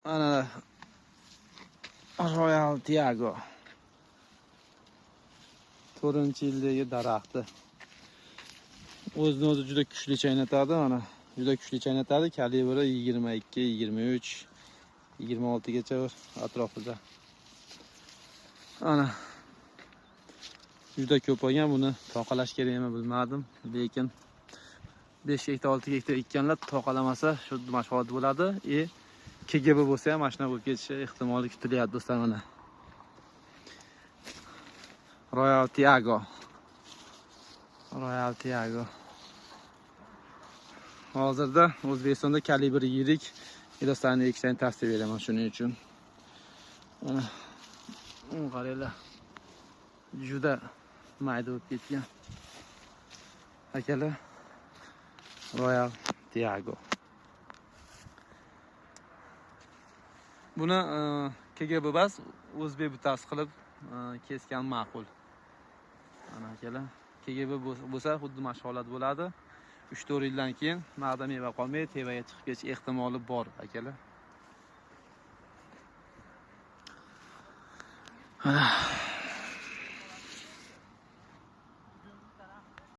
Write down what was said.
Ana Royal Tiago 4-yildagi daraxti. O'zini o'zi juda kuchli chaynatadi, mana. Juda kuchli chaynatadi. Kalibri 22, 23, 26 gacha atrofida. Ana juda ko'p bo'lgan, buni toqalash kerakmi bilmadim, lekin 5 gektar 6 gektar ekkanlar toqalamasa shu mashg'ulot bo'ladi. KGB bo'lsa ham mashina bo'lib ketishi ehtimoli kutilyapti do'stlar. Mana Royal Tiago. Hozirda O'zbekistonda kalibr yirik do'stlarni ekishni tavsiya beraman shuning uchun. Mana qaranglar. Juda mayda bo'lib ketgan. Akalar Royal Tiago. Buni KGB bas o'zbek bitasi qilib kesgan ma'qul. Ana akalar, KGB bo'lsa xuddi mashg'ulot bo'ladi. 3-4 yildan keyin ma'da meva qolmay tevaga chiqib ketish ehtimoli bor akalar.